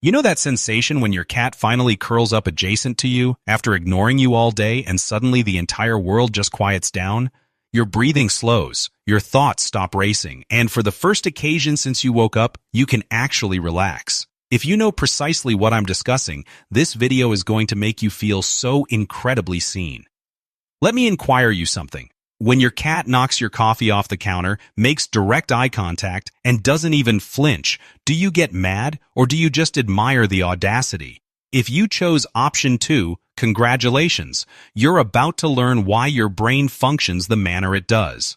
You know that sensation when your cat finally curls up adjacent to you after ignoring you all day and suddenly the entire world just quiets down? Your breathing slows, your thoughts stop racing, and for the first occasion since you woke up, you can actually relax. If you know precisely what I'm discussing, this video is going to make you feel so incredibly seen. Let me inquire you something. When your cat knocks your coffee off the counter, makes direct eye contact, and doesn't even flinch, do you get mad or do you just admire the audacity? If you chose option 2, congratulations. You're about to learn why your brain functions the manner it does.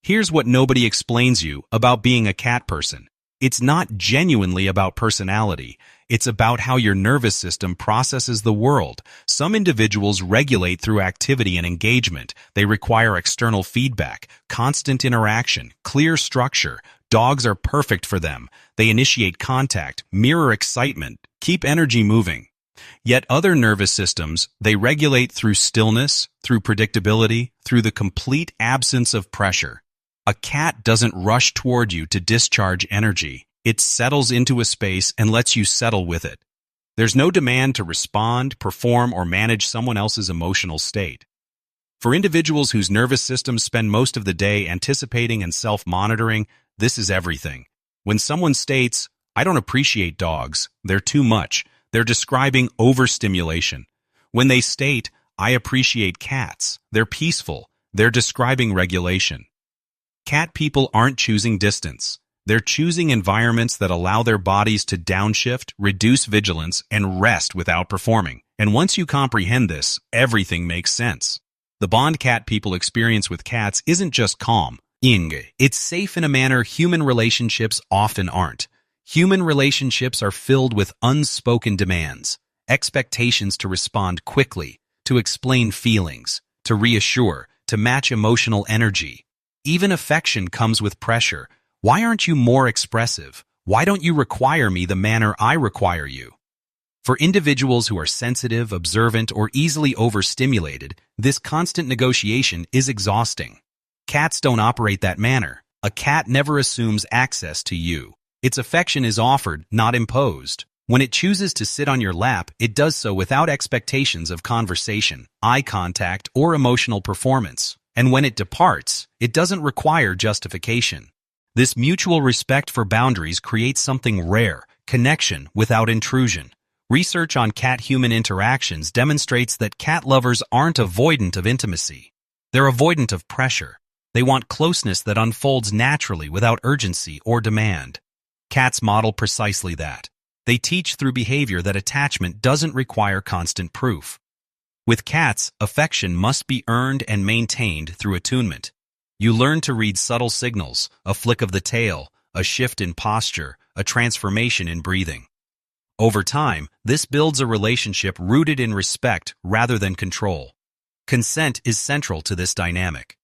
Here's what nobody explains you about being a cat person. It's not genuinely about personality. It's about how your nervous system processes the world. Some individuals regulate through activity and engagement. They require external feedback, constant interaction, clear structure. Dogs are perfect for them. They initiate contact, mirror excitement, keep energy moving. Yet other nervous systems, they regulate through stillness, through predictability, through the complete absence of pressure. A cat doesn't rush toward you to discharge energy. It settles into a space and lets you settle with it. There's no demand to respond, perform, or manage someone else's emotional state. For individuals whose nervous systems spend most of the day anticipating and self-monitoring, this is everything. When someone states, "I don't appreciate dogs, they're too much," they're describing overstimulation. When they state, "I appreciate cats, they're peaceful," they're describing regulation. Cat people aren't choosing distance. They're choosing environments that allow their bodies to downshift, reduce vigilance, and rest without performing. And once you comprehend this, everything makes sense. The bond cat people experience with cats isn't just calm. It's safe in a manner human relationships often aren't. Human relationships are filled with unspoken demands, expectations to respond quickly, to explain feelings, to reassure, to match emotional energy. Even affection comes with pressure. Why aren't you more expressive? Why don't you require me the manner I require you? For individuals who are sensitive, observant, or easily overstimulated, this constant negotiation is exhausting. Cats don't operate that manner. A cat never assumes access to you. Its affection is offered, not imposed. When it chooses to sit on your lap, it does so without expectations of conversation, eye contact, or emotional performance. And when it departs, it doesn't require justification. This mutual respect for boundaries creates something rare, connection without intrusion. Research on cat-human interactions demonstrates that cat lovers aren't avoidant of intimacy. They're avoidant of pressure. They want closeness that unfolds naturally without urgency or demand. Cats model precisely that. They teach through behavior that attachment doesn't require constant proof. With cats, affection must be earned and maintained through attunement. You learn to read subtle signals, a flick of the tail, a shift in posture, a transformation in breathing. Over time, this builds a relationship rooted in respect rather than control. Consent is central to this dynamic.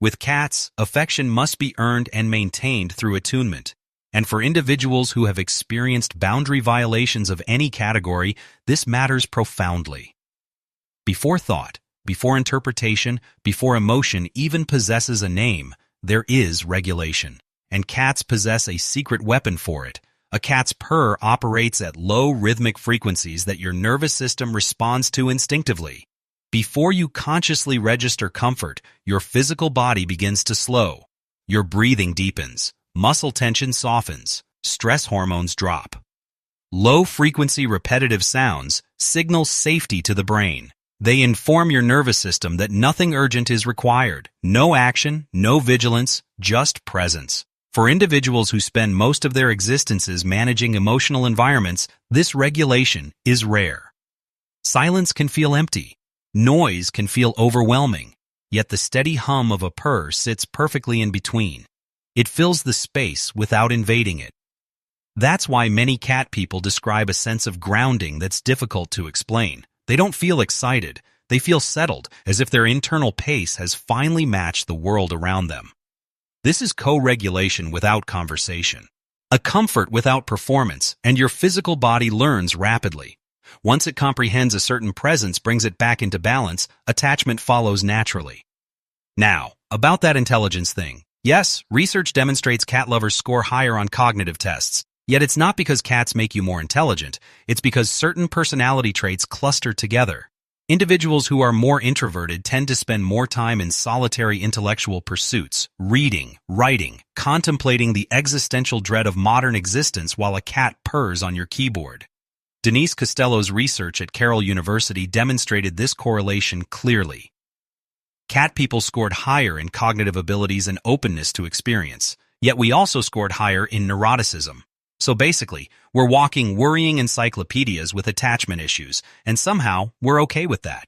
With cats, affection must be earned and maintained through attunement. And for individuals who have experienced boundary violations of any category, this matters profoundly. Before thought, before interpretation, before emotion even possesses a name, there is regulation. And cats possess a secret weapon for it. A cat's purr operates at low rhythmic frequencies that your nervous system responds to instinctively. Before you consciously register comfort, your physical body begins to slow. Your breathing deepens, muscle tension softens, stress hormones drop. Low-frequency repetitive sounds signal safety to the brain. They inform your nervous system that nothing urgent is required. No action, no vigilance, just presence. For individuals who spend most of their existences managing emotional environments, this regulation is rare. Silence can feel empty. Noise can feel overwhelming. Yet the steady hum of a purr sits perfectly in between. It fills the space without invading it. That's why many cat people describe a sense of grounding that's difficult to explain. They don't feel excited. They feel settled, as if their internal pace has finally matched the world around them. This is co-regulation without conversation. A comfort without performance, and your physical body learns rapidly. Once it comprehends a certain presence brings it back into balance, attachment follows naturally. Now, about that intelligence thing. Yes, research demonstrates cat lovers score higher on cognitive tests. Yet it's not because cats make you more intelligent, it's because certain personality traits cluster together. Individuals who are more introverted tend to spend more time in solitary intellectual pursuits, reading, writing, contemplating the existential dread of modern existence while a cat purrs on your keyboard. Denise Costello's research at Carroll University demonstrated this correlation clearly. Cat people scored higher in cognitive abilities and openness to experience, yet we also scored higher in neuroticism. So basically, we're walking worrying encyclopedias with attachment issues, and somehow we're okay with that.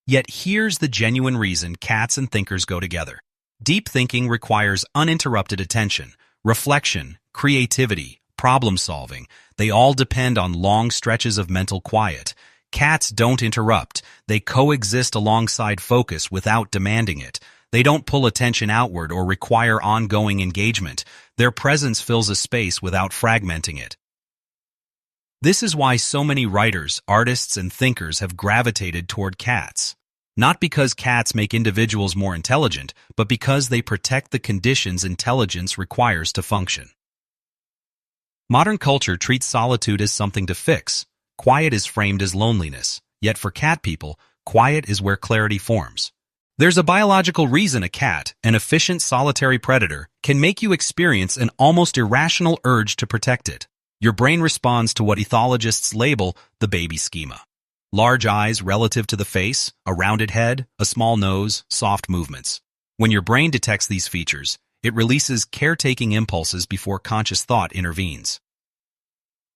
Yet here's the genuine reason cats and thinkers go together. Deep thinking requires uninterrupted attention, reflection, creativity, problem solving. They all depend on long stretches of mental quiet. Cats don't interrupt. They coexist alongside focus without demanding it. They don't pull attention outward or require ongoing engagement. Their presence fills a space without fragmenting it. This is why so many writers, artists, and thinkers have gravitated toward cats. Not because cats make individuals more intelligent, but because they protect the conditions intelligence requires to function. Modern culture treats solitude as something to fix. Quiet is framed as loneliness, yet for cat people, quiet is where clarity forms. There's a biological reason a cat, an efficient solitary predator, can make you experience an almost irrational urge to protect it. Your brain responds to what ethologists label the baby schema. Large eyes relative to the face, a rounded head, a small nose, soft movements. When your brain detects these features, it releases caretaking impulses before conscious thought intervenes.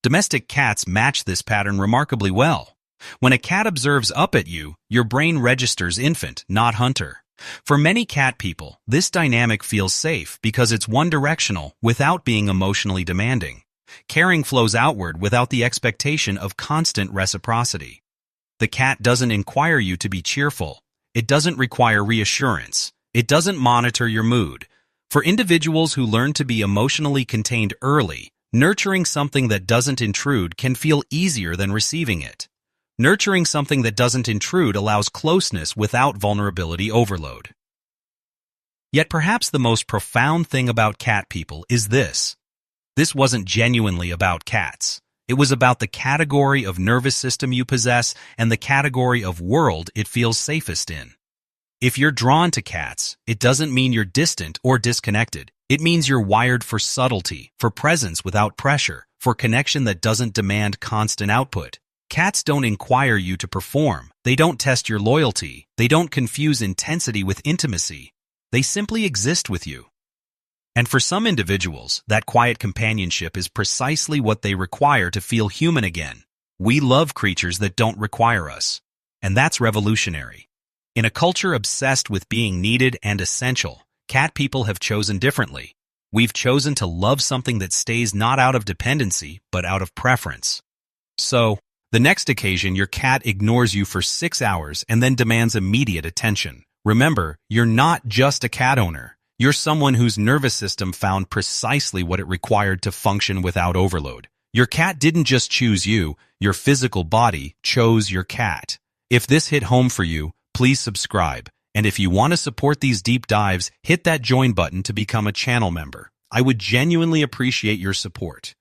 Domestic cats match this pattern remarkably well. When a cat observes up at you, your brain registers infant, not hunter. For many cat people, this dynamic feels safe because it's one-directional without being emotionally demanding. Caring flows outward without the expectation of constant reciprocity. The cat doesn't inquire you to be cheerful. It doesn't require reassurance. It doesn't monitor your mood. For individuals who learn to be emotionally contained early, nurturing something that doesn't intrude can feel easier than receiving it. Nurturing something that doesn't intrude allows closeness without vulnerability overload. Yet perhaps the most profound thing about cat people is this. This wasn't genuinely about cats. It was about the category of nervous system you possess and the category of world it feels safest in. If you're drawn to cats, it doesn't mean you're distant or disconnected. It means you're wired for subtlety, for presence without pressure, for connection that doesn't demand constant output. Cats don't inquire you to perform. They don't test your loyalty. They don't confuse intensity with intimacy. They simply exist with you. And for some individuals, that quiet companionship is precisely what they require to feel human again. We love creatures that don't require us. And that's revolutionary. In a culture obsessed with being needed and essential, cat people have chosen differently. We've chosen to love something that stays not out of dependency, but out of preference. So, the next occasion your cat ignores you for 6 hours and then demands immediate attention. Remember, you're not just a cat owner. You're someone whose nervous system found precisely what it required to function without overload. Your cat didn't just choose you, your physical body chose your cat. If this hit home for you, please subscribe. And if you want to support these deep dives, hit that join button to become a channel member. I would genuinely appreciate your support.